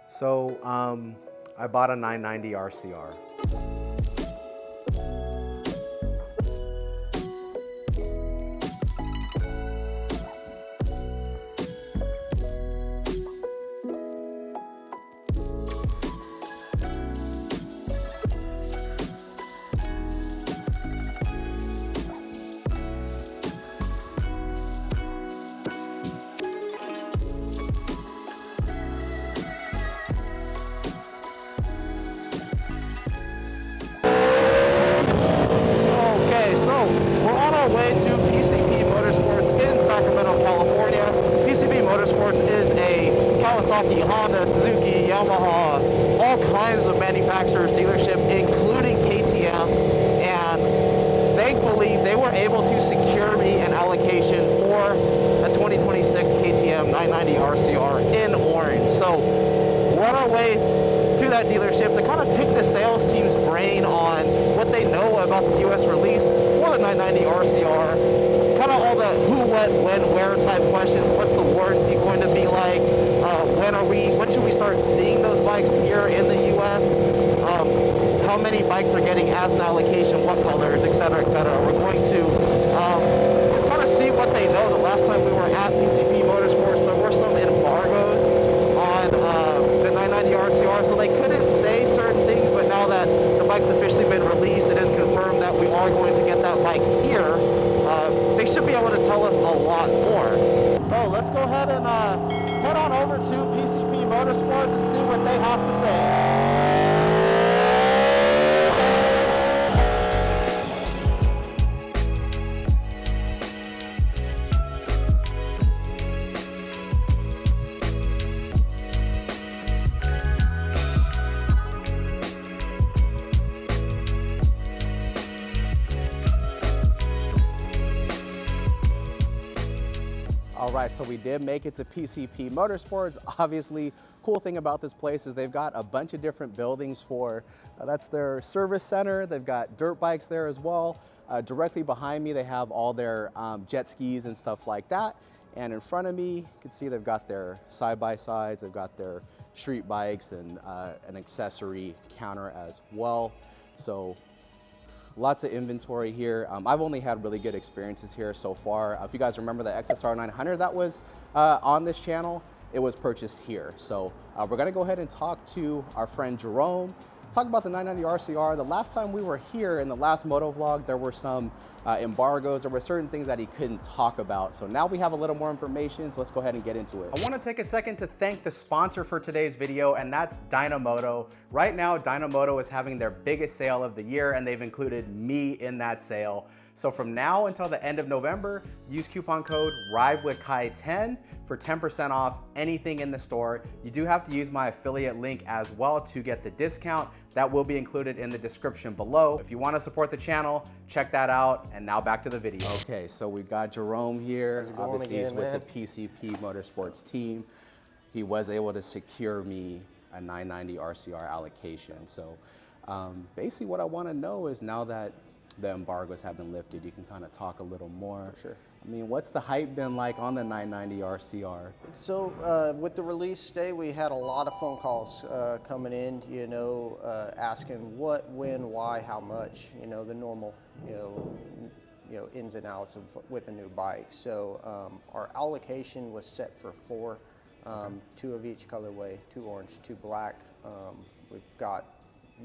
So I bought a 990 RCR. We're on our way to PCP Motorsports in Sacramento, California. PCP Motorsports is a Kawasaki, Honda, Suzuki, Yamaha, all kinds of manufacturers dealership, including KTM. And thankfully, they were able to secure me an allocation for a 2026 KTM 990 RCR in orange. So we're on our way to that dealership to kind of pick the sales team's brain on what they know about the US release for the 990 RCR, kind of all the who, what, when, where type questions. What's the warranty going to be like? When should we start seeing those bikes here in the US? How many bikes are getting as an allocation, what colors, et cetera, et cetera. We're going to just kind of see what they know. The last time we were at PCP Motorsports, there were some embargoes on the 990 RCR, so they couldn't say certain things, but now that the bike's officially been released, it is confirmed that we are going to get that bike here. They should be able to tell us a lot more. So let's go ahead and head on over to PCP Motorsports and see what they have to say. All right, so we did make it to PCP Motorsports. Obviously, cool thing about this place is they've got a bunch of different buildings for, that's their service center. They've got dirt bikes there as well. Directly behind me, they have all their jet skis and stuff like that. And in front of me, you can see they've got their side-by-sides, they've got their street bikes and an accessory counter as well. So lots of inventory here. I've only had really good experiences here so far. If you guys remember the XSR 900 that was on this channel, it was purchased here. So we're gonna go ahead and talk to our friend Jerome, talk about the 990 RCR. The last time we were here in the last MOTOVLOG, there were some embargoes. There were certain things that he couldn't talk about. So now we have a little more information, so let's go ahead and get into it. I wanna take a second to thank the sponsor for today's video, and that's Dynamoto. Right now, Dynamoto is having their biggest sale of the year, and they've included me in that sale. So from now until the end of November, use coupon code RIDEWITHKAI10 for 10% off anything in the store. You do have to use my affiliate link as well to get the discount. That will be included in the description below. If you want to support the channel, check that out. And now back to the video. Okay, so we got Jerome here. Obviously, he's with the PCP Motorsports team. He was able to secure me a 990 RCR allocation. So basically what I want to know is, now that the embargoes have been lifted, you can kind of talk a little more. Sure. I mean, what's the hype been like on the 990 RCR? So with the release day, we had a lot of phone calls coming in, asking what, when, why, how much, the normal, ins and outs of with a new bike. So our allocation was set for 4, two of each colorway, 2 orange, 2 black. We've got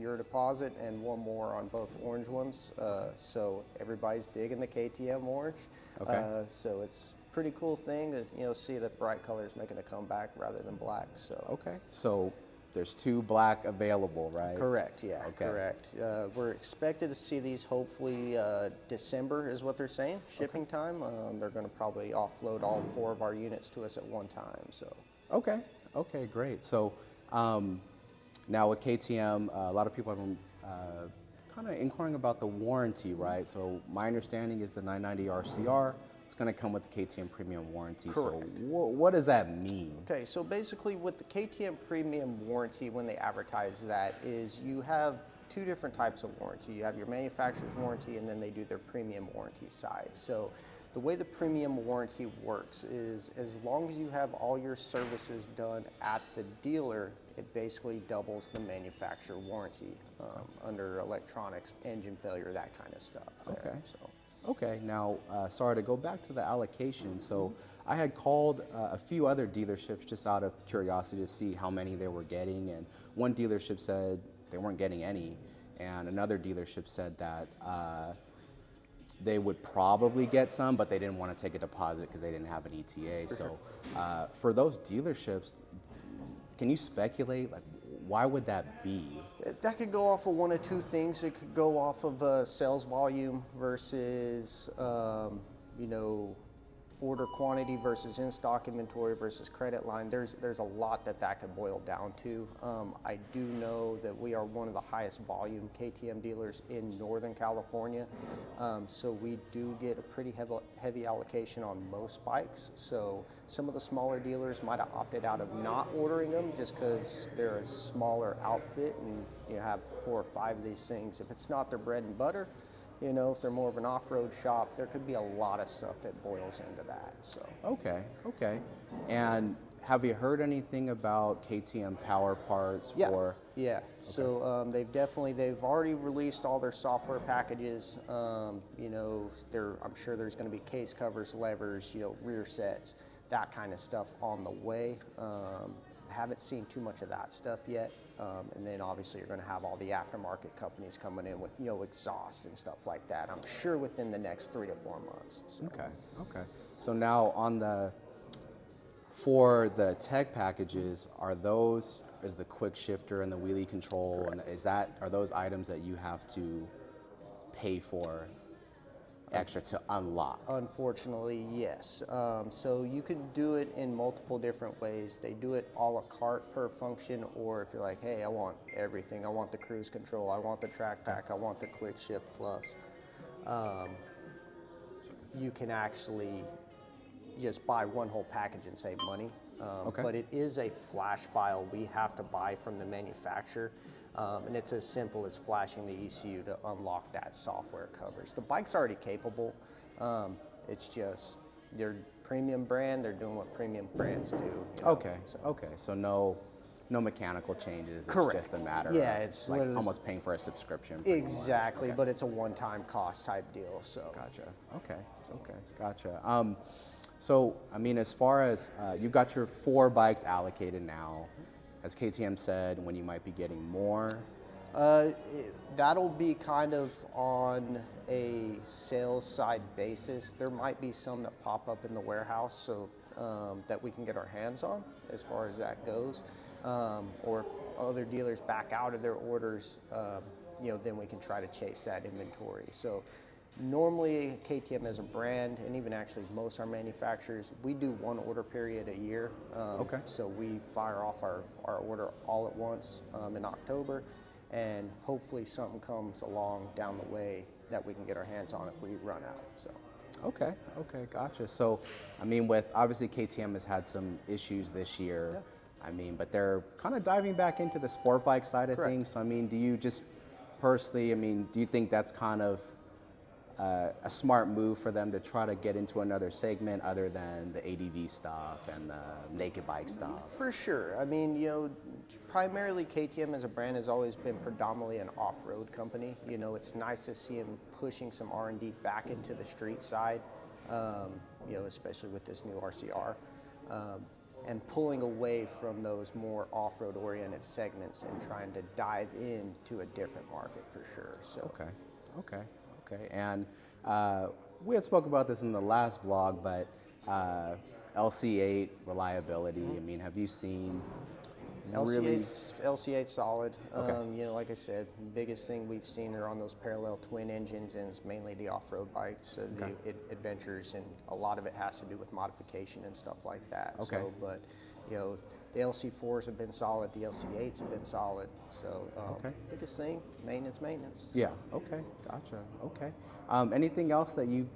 your deposit and 1 more on both orange ones. So everybody's digging the KTM orange. Okay. So it's a pretty cool thing to see the bright colors making a comeback rather than black. So okay. So there's 2 black available, right? Correct. Yeah. Okay. Correct. We're expected to see these hopefully December is what they're saying. Shipping time. They're going to probably offload all 4 of our units to us at one time. So. Okay. Okay. Great. So. Now with KTM, a lot of people have been kind of inquiring about the warranty, right? So my understanding is the 990 RCR is going to come with the KTM Premium Warranty. Correct. So what does that mean? Okay, so basically with the KTM Premium Warranty, when they advertise that, is you have 2 different types of warranty. You have your manufacturer's warranty, and then they do their premium warranty side. So The way the premium warranty works is as long as you have all your services done at the dealer, it basically doubles the manufacturer warranty under electronics, engine failure, that kind of stuff. Okay. So. Okay, now, sorry to go back to the allocation. So I had called a few other dealerships just out of curiosity to see how many they were getting, and one dealership said they weren't getting any, and another dealership said that they would probably get some, but they didn't want to take a deposit because they didn't have an ETA. So for those dealerships, can you speculate, like, why would that be? That could go off of one of two things. It could go off of sales volume versus, you know, order quantity versus in-stock inventory versus credit line. There's a lot that could boil down to. I do know that we are one of the highest volume KTM dealers in Northern California, so we do get a pretty heavy allocation on most bikes. So some of the smaller dealers might have opted out of not ordering them just because they're a smaller outfit and you have 4 or 5 of these things. If it's not their bread and butter, you know, if they're more of an off-road shop, there could be a lot of stuff that boils into that. So. Okay. And have you heard anything about KTM Power Parts for? Yeah. Okay. So they've already released all their software packages. You know, I'm sure there's going to be case covers, levers, you know, rear sets, that kind of stuff on the way. Haven't seen too much of that stuff yet. And then obviously you're going to have all the aftermarket companies coming in with, you know, exhaust and stuff like that. I'm sure within the next 3 to 4 months. So. Okay. So now for the tech packages, is the quick shifter and the wheelie control, Correct. and are those items that you have to pay for extra to unlock? Unfortunately, yes. So you can do it in multiple different ways. They do it a la carte per function, or if you're like, hey, I want everything. I want the cruise control. I want the track pack. I want the quick shift plus. You can actually just buy one whole package and save money. But it is a flash file we have to buy from the manufacturer. And it's as simple as flashing the ECU to unlock that software coverage. The bike's already capable. It's just their premium brand. They're doing what premium brands do. You know? Okay. So no mechanical changes. Correct. It's just a matter it's of like almost paying for a subscription. Exactly, but it's a one-time cost type deal. So. Gotcha. Okay. Gotcha. So I mean, as far as you've got your 4 bikes allocated now. Has KTM said when you might be getting more? That'll be kind of on a sales side basis. There might be some that pop up in the warehouse so that we can get our hands on as far as that goes. Or other dealers back out of their orders, you know, then we can try to chase that inventory. So normally KTM as a brand, and even actually most our manufacturers, we do 1 order period a year. So we fire off our order all at once in October, and hopefully something comes along down the way that we can get our hands on if we run out. So. Okay, gotcha. So, I mean, with obviously KTM has had some issues this year. Yeah. I mean, but they're kind of diving back into the sport bike side of Correct. things. So, I mean, do you just personally, do you think that's kind of a smart move for them to try to get into another segment other than the ADV stuff and the naked bike stuff? For sure. I mean, you know, primarily KTM as a brand has always been predominantly an off-road company. You know, it's nice to see them pushing some R&D back into the street side, you know, especially with this new RCR, and pulling away from those more off-road oriented segments and trying to dive into a different market for sure. So. Okay. And we had spoke about this in the last vlog, but LC8 reliability. I mean, have you seen LC8's solid. Okay. You know, like I said, biggest thing we've seen are on those parallel twin engines, and it's mainly the off-road bikes, the adventures, and a lot of it has to do with modification and stuff like that. Okay. So, but you know, the LC4s have been solid, the LC8s have been solid. So, biggest thing, maintenance. Yeah. Okay. Gotcha. Okay. Anything else that you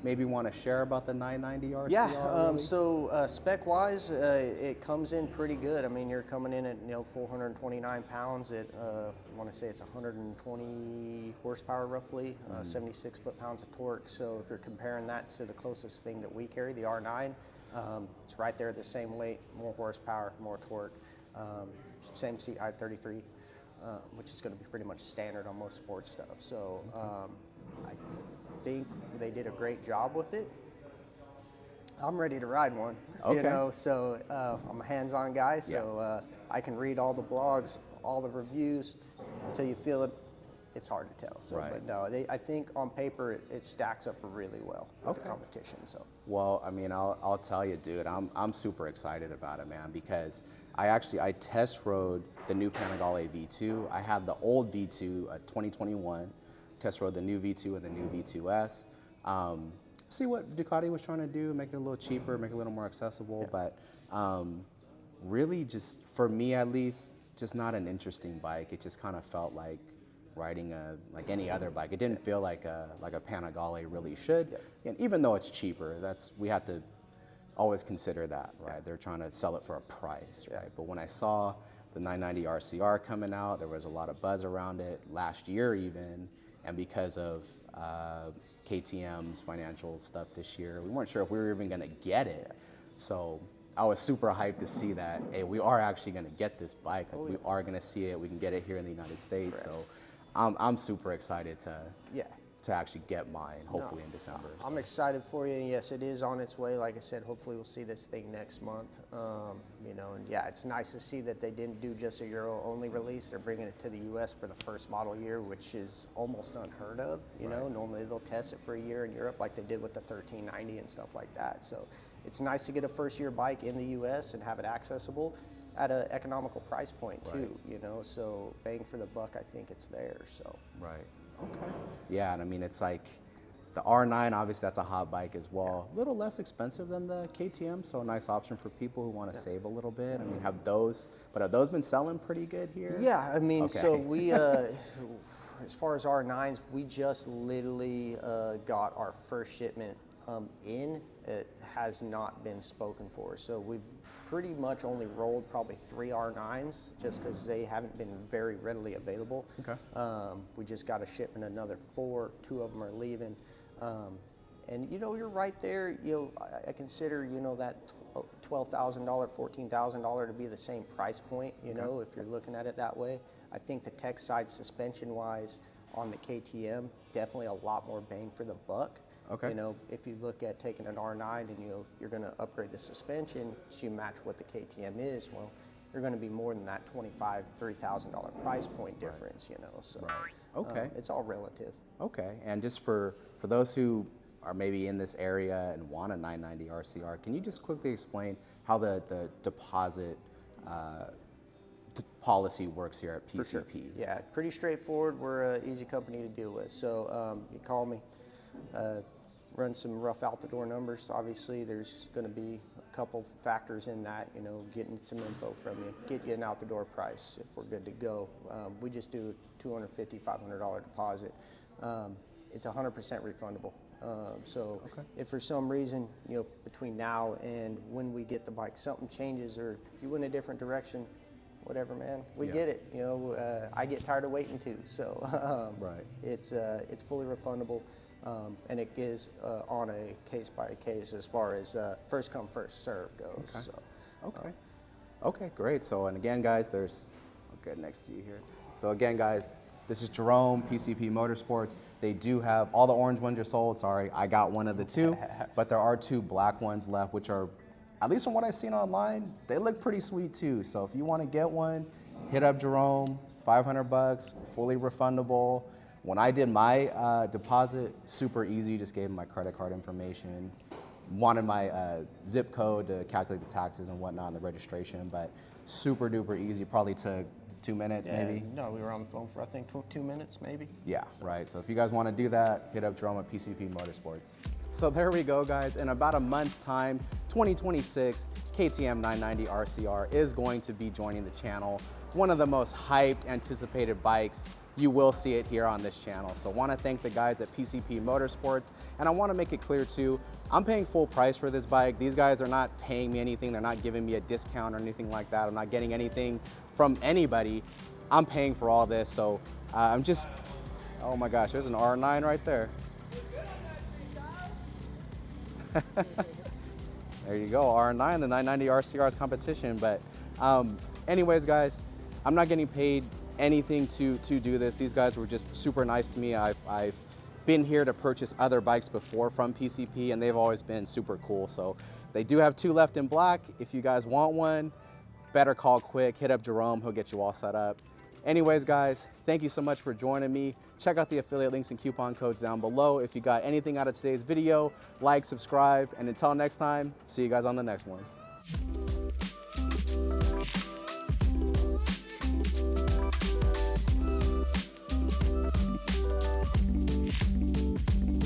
maybe want to share about the 990 RCR? Yeah, really? so spec-wise, it comes in pretty good. I mean, you're coming in at 429 pounds at, I want to say it's 120 horsepower roughly, 76 foot-pounds of torque. So if you're comparing that to the closest thing that we carry, the R9, it's right there the same weight, more horsepower, more torque, same seat height, 33, which is going to be pretty much standard on most sports stuff. So I think they did a great job with it. I'm ready to ride one, Okay. you know, so I'm a hands-on guy, so I can read all the blogs, all the reviews. Until you feel it, it's hard to tell. So, Right. but no, I think on paper it stacks up really well with the competition. So, Well, I mean, I'll tell you, dude, I'm super excited about it, man, because I test rode the new Panigale V2. I had the old V2, 2021, test rode the new V2 and the new V2S. See what Ducati was trying to do, make it a little cheaper, make it a little more accessible, but really just, for me at least, just not an interesting bike. It just kind of felt like riding like any other bike. It didn't feel like a Panigale really should. And even though it's cheaper, we have to always consider that, right? They're trying to sell it for a price, right? But when I saw the 990 RCR coming out, there was a lot of buzz around it last year even, and because of KTM's financial stuff this year, we weren't sure if we were even gonna get it. So I was super hyped to see that, hey, we are actually gonna get this bike. Like, we are gonna see it, we can get it here in the United States. So I'm super excited to actually get mine, hopefully in December. So. I'm excited for you, and yes, it is on its way. Like I said, hopefully we'll see this thing next month. You know, and yeah, it's nice to see that they didn't do just a Euro-only release. They're bringing it to the U.S. for the first model year, which is almost unheard of. You know, normally they'll test it for a year in Europe, like they did with the 1390 and stuff like that. So it's nice to get a first-year bike in the U.S. and have it accessible at an economical price point too. You know, so bang for the buck, I think it's there. So Right. Okay. Yeah, and I mean, it's like the R9, obviously that's a hot bike as well. A little less expensive than the KTM, so a nice option for people who want to save a little bit. I mean, have those been selling pretty good here? Yeah, I mean, so we, as far as R9s, we just literally got our first shipment in. It has not been spoken for. So we've pretty much only rolled probably 3 R9s just because they haven't been very readily available. Okay. We just got a shipment, another 4, 2 of them are leaving. And you know, you're right there, you know, I consider, you know, that $12,000, $14,000 to be the same price point, you know, if you're looking at it that way. I think the tech side suspension wise on the KTM, definitely a lot more bang for the buck. Okay. You know, if you look at taking an R9 and you're going to upgrade the suspension to match what the KTM is, well, you're going to be more than that $25,000, $30,000 price point difference. You know, so Okay. it's all relative. Okay, and just for those who are maybe in this area and want a 990 RCR, can you just quickly explain how the deposit policy works here at PCP? For sure. Yeah, pretty straightforward. We're an easy company to deal with. So you call me, run some rough out-the-door numbers. Obviously, there's going to be a couple factors in that, you know, getting some info from you, get you an out-the-door price if we're good to go. We just do a $250, $500 deposit. It's 100% refundable. So if for some reason, you know, between now and when we get the bike, something changes or you went a different direction, whatever, man, we get it. You know, I get tired of waiting too. So it's fully refundable. And it is on a case by case as far as first come first serve goes. Okay, great. So, and again, guys, I'll get next to you here. So again, guys, this is Jerome, PCP Motorsports. They do have, all the orange ones are sold. Sorry, I got one of the 2, but there are 2 black ones left, which are, at least from what I've seen online, they look pretty sweet too. So if you want to get one, hit up Jerome, $500, fully refundable. When I did my deposit, super easy, just gave him my credit card information, wanted my zip code to calculate the taxes and whatnot, and the registration, but super duper easy, probably took 2 minutes maybe. No, we were on the phone for I think 2 minutes maybe. Yeah, right. So if you guys want to do that, hit up Jerome at PCP Motorsports. So there we go, guys. In about a month's time, 2026, KTM 990 RCR is going to be joining the channel. One of the most hyped, anticipated bikes you will see it here on this channel. So I want to thank the guys at PCP Motorsports, and I want to make it clear too, I'm paying full price for this bike. These guys are not paying me anything. They're not giving me a discount or anything like that. I'm not getting anything from anybody. I'm paying for all this. So I'm just, oh my gosh, there's an R9 right there. There you go, R9, the 990 RCR's competition. But anyways, guys, I'm not getting paid anything to do this. These guys were just super nice to me. I've been here to purchase other bikes before from PCP, and they've always been super cool. So they do have 2 left in black. If you guys want one, better call quick, hit up Jerome, he'll get you all set up. Anyways, guys, thank you so much for joining me. Check out the affiliate links and coupon codes down below. If you got anything out of today's video, like, subscribe, and until next time, see you guys on the next one.